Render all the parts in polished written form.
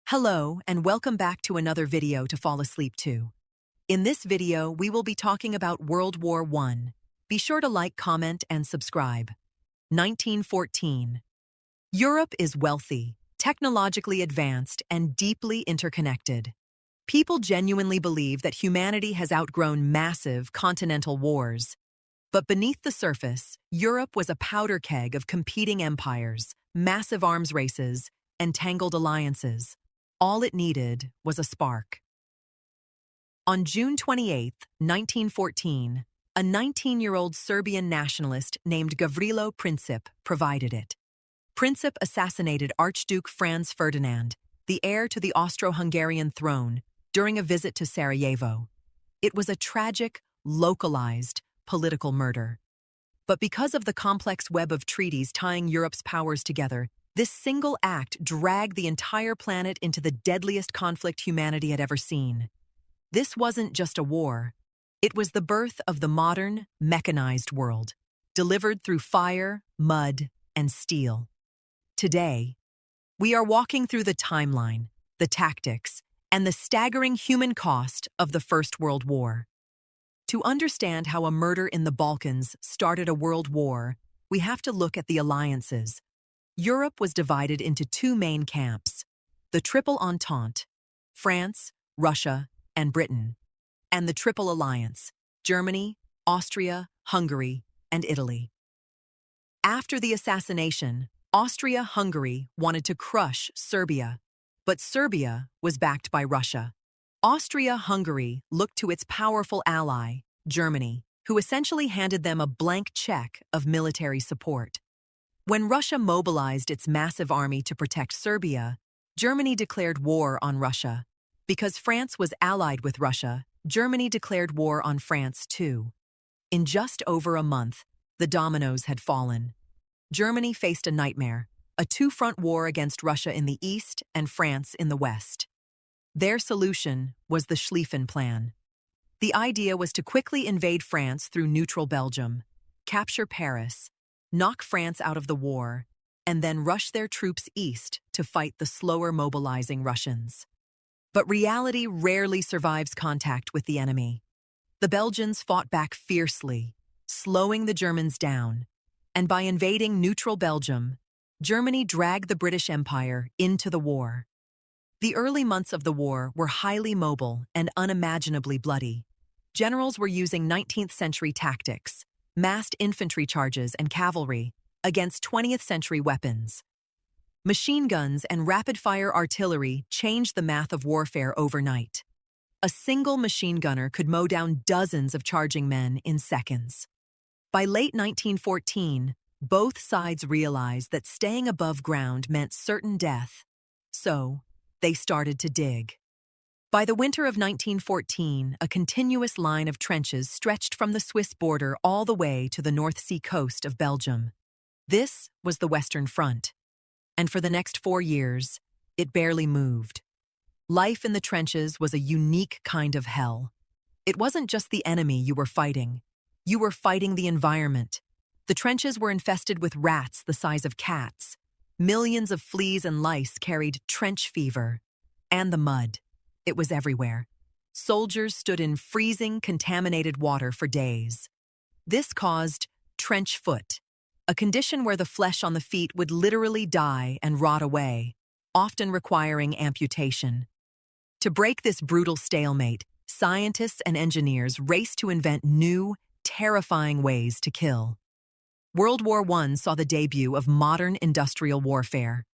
Hello, and welcome back to another video to fall asleep to. In this video, we will be talking about World War I. Be sure to like, comment, and subscribe. 1914. Europe is wealthy, technologically advanced, and deeply interconnected. People genuinely believe that humanity has outgrown massive continental wars. But beneath the surface, Europe was a powder keg of competing empires, massive arms races, and tangled alliances. All it needed was a spark. On June 28, 1914, a 19-year-old Serbian nationalist named Gavrilo Princip provided it. Princip assassinated Archduke Franz Ferdinand, the heir to the Austro-Hungarian throne, during a visit to Sarajevo. It was a tragic, localized, political murder. But because of the complex web of treaties tying Europe's powers together, this single act dragged the entire planet into the deadliest conflict humanity had ever seen. This wasn't just a war. It was the birth of the modern, mechanized world, delivered through fire, mud, and steel. Today, we are walking through the timeline, the tactics, and the staggering human cost of the First World War. To understand how a murder in the Balkans started a world war, we have to look at the alliances. Europe was divided into two main camps, the Triple Entente, France, Russia, and Britain, and the Triple Alliance, Germany, Austria, Hungary, and Italy. After the assassination, Austria-Hungary wanted to crush Serbia, but Serbia was backed by Russia. Austria-Hungary looked to its powerful ally, Germany, who essentially handed them a blank check of military support. When Russia mobilized its massive army to protect Serbia, Germany declared war on Russia. Because France was allied with Russia, Germany declared war on France too. In just over a month, the dominoes had fallen. Germany faced a nightmare, a two-front war against Russia in the east and France in the west. Their solution was the Schlieffen Plan. The idea was to quickly invade France through neutral Belgium, capture Paris, knock France out of the war, and then rush their troops east to fight the slower mobilizing Russians. But reality rarely survives contact with the enemy. The Belgians fought back fiercely, slowing the Germans down, and by invading neutral Belgium, Germany dragged the British Empire into the war. The early months of the war were highly mobile and unimaginably bloody. Generals were using 19th-century tactics, massed infantry charges and cavalry, against 20th-century weapons. Machine guns and rapid-fire artillery changed the math of warfare overnight. A single machine gunner could mow down dozens of charging men in seconds. By late 1914, both sides realized that staying above ground meant certain death, so they started to dig. By the winter of 1914, a continuous line of trenches stretched from the Swiss border all the way to the North Sea coast of Belgium. This was the Western Front, and for the next 4 years, it barely moved. Life in the trenches was a unique kind of hell. It wasn't just the enemy you were fighting the environment. The trenches were infested with rats the size of cats. Millions of fleas and lice carried trench fever. And the mud. It was everywhere. Soldiers stood in freezing, contaminated water for days. This caused trench foot, a condition where the flesh on the feet would literally die and rot away, often requiring amputation. To break this brutal stalemate, scientists and engineers raced to invent new, terrifying ways to kill. World War I saw the debut of modern industrial warfare.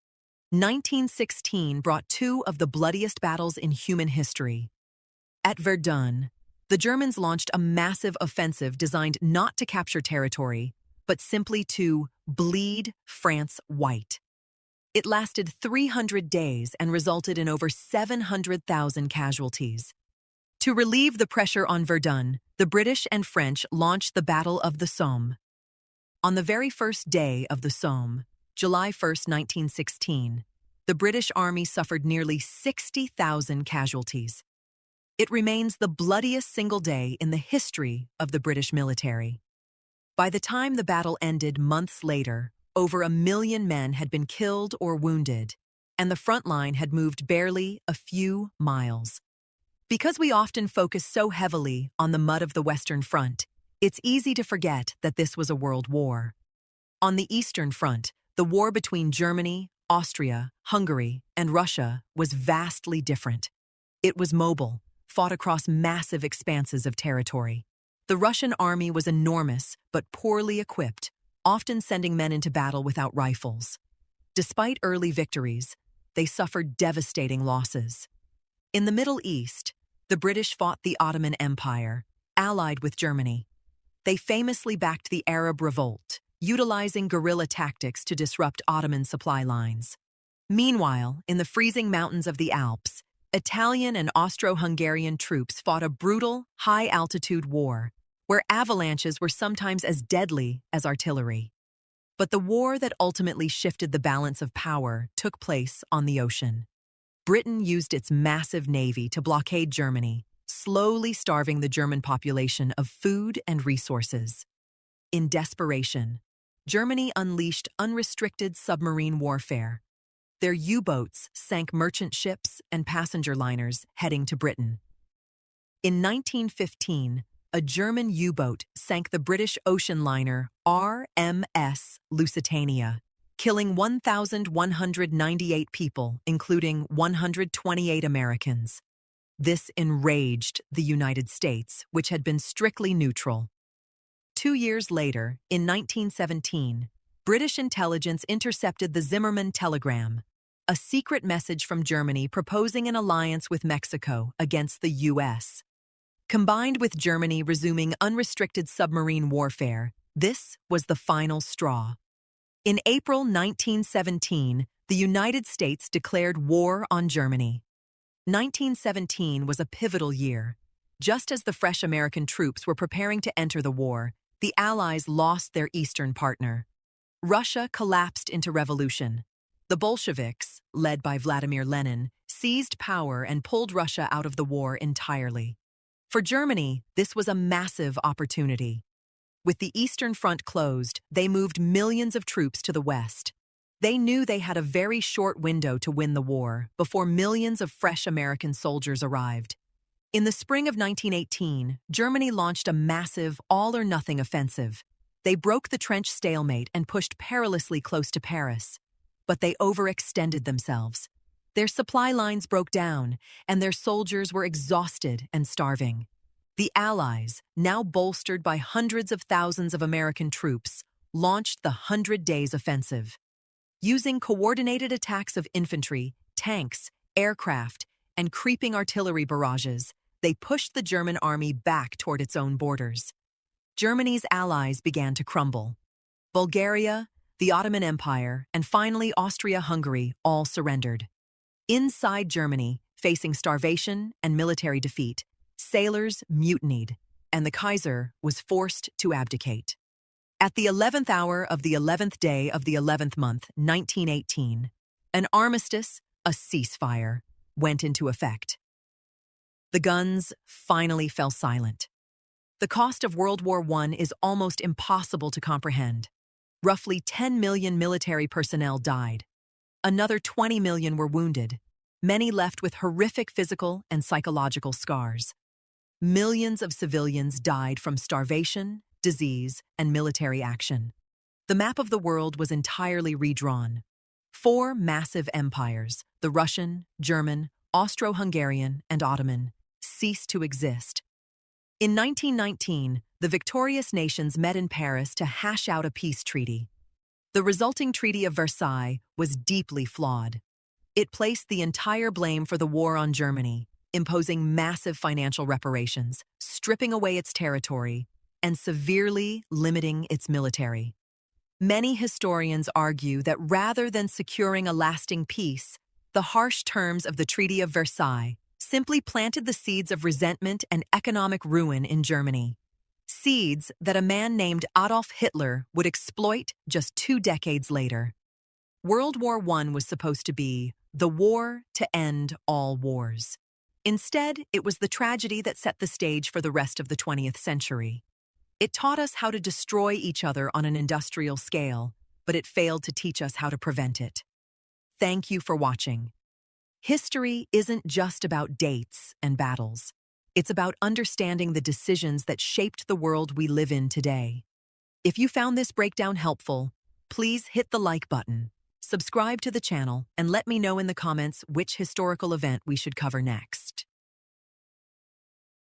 1916 brought two of the bloodiest battles in human history. At Verdun, the Germans launched a massive offensive designed not to capture territory, but simply to bleed France white. It lasted 300 days and resulted in over 700,000 casualties. To relieve the pressure on Verdun, the British and French launched the Battle of the Somme. On the very first day of the Somme, July 1, 1916, the British Army suffered nearly 60,000 casualties. It remains the bloodiest single day in the history of the British military. By the time the battle ended months later, over 1 million men had been killed or wounded, and the front line had moved barely a few miles. Because we often focus so heavily on the mud of the Western Front, it's easy to forget that this was a world war. On the Eastern Front, the war between Germany, Austria, Hungary, and Russia was vastly different. It was mobile, fought across massive expanses of territory. The Russian army was enormous but poorly equipped, often sending men into battle without rifles. Despite early victories, they suffered devastating losses. In the Middle East, the British fought the Ottoman Empire, allied with Germany. They famously backed the Arab Revolt, utilizing guerrilla tactics to disrupt Ottoman supply lines. Meanwhile, in the freezing mountains of the Alps, Italian and Austro-Hungarian troops fought a brutal, high-altitude war, where avalanches were sometimes as deadly as artillery. But the war that ultimately shifted the balance of power took place on the ocean. Britain used its massive navy to blockade Germany, slowly starving the German population of food and resources. In desperation, Germany unleashed unrestricted submarine warfare. Their U-boats sank merchant ships and passenger liners heading to Britain. In 1915, a German U-boat sank the British ocean liner RMS Lusitania, killing 1,198 people, including 128 Americans. This enraged the United States, which had been strictly neutral. 2 years later, in 1917, British intelligence intercepted the Zimmermann telegram, a secret message from Germany proposing an alliance with Mexico against the U.S. Combined with Germany resuming unrestricted submarine warfare, this was the final straw. In April 1917, the United States declared war on Germany. 1917 was a pivotal year. Just as the fresh American troops were preparing to enter the war, the Allies lost their eastern partner. Russia collapsed into revolution. The Bolsheviks, led by Vladimir Lenin, seized power and pulled Russia out of the war entirely. For Germany, this was a massive opportunity. With the Eastern Front closed, they moved millions of troops to the west. They knew they had a very short window to win the war before millions of fresh American soldiers arrived. In the spring of 1918, Germany launched a massive all-or-nothing offensive. They broke the trench stalemate and pushed perilously close to Paris. But they overextended themselves. Their supply lines broke down, and their soldiers were exhausted and starving. The Allies, now bolstered by hundreds of thousands of American troops, launched the 100 Days Offensive. Using coordinated attacks of infantry, tanks, aircraft, and creeping artillery barrages, they pushed the German army back toward its own borders. Germany's allies began to crumble. Bulgaria, the Ottoman Empire, and finally Austria-Hungary all surrendered. Inside Germany, facing starvation and military defeat, sailors mutinied, and the Kaiser was forced to abdicate. At the 11th hour of the 11th day of the 11th month, 1918, an armistice, a ceasefire, went into effect. The guns finally fell silent. The cost of World War I is almost impossible to comprehend. Roughly 10 million military personnel died. Another 20 million were wounded, many left with horrific physical and psychological scars. Millions of civilians died from starvation, disease, and military action. The map of the world was entirely redrawn. 4 massive empires, the Russian, German, Austro-Hungarian, and Ottoman, ceased to exist. In 1919, the victorious nations met in Paris to hash out a peace treaty. The resulting Treaty of Versailles was deeply flawed. It placed the entire blame for the war on Germany, imposing massive financial reparations, stripping away its territory, and severely limiting its military. Many historians argue that rather than securing a lasting peace, the harsh terms of the Treaty of Versailles simply planted the seeds of resentment and economic ruin in Germany. Seeds that a man named Adolf Hitler would exploit just 2 decades later. World War I was supposed to be the war to end all wars. Instead, it was the tragedy that set the stage for the rest of the 20th century. It taught us how to destroy each other on an industrial scale, but it failed to teach us how to prevent it. Thank you for watching. History isn't just about dates and battles. It's about understanding the decisions that shaped the world we live in today. If you found this breakdown helpful, please hit the like button, subscribe to the channel, and let me know in the comments which historical event we should cover next.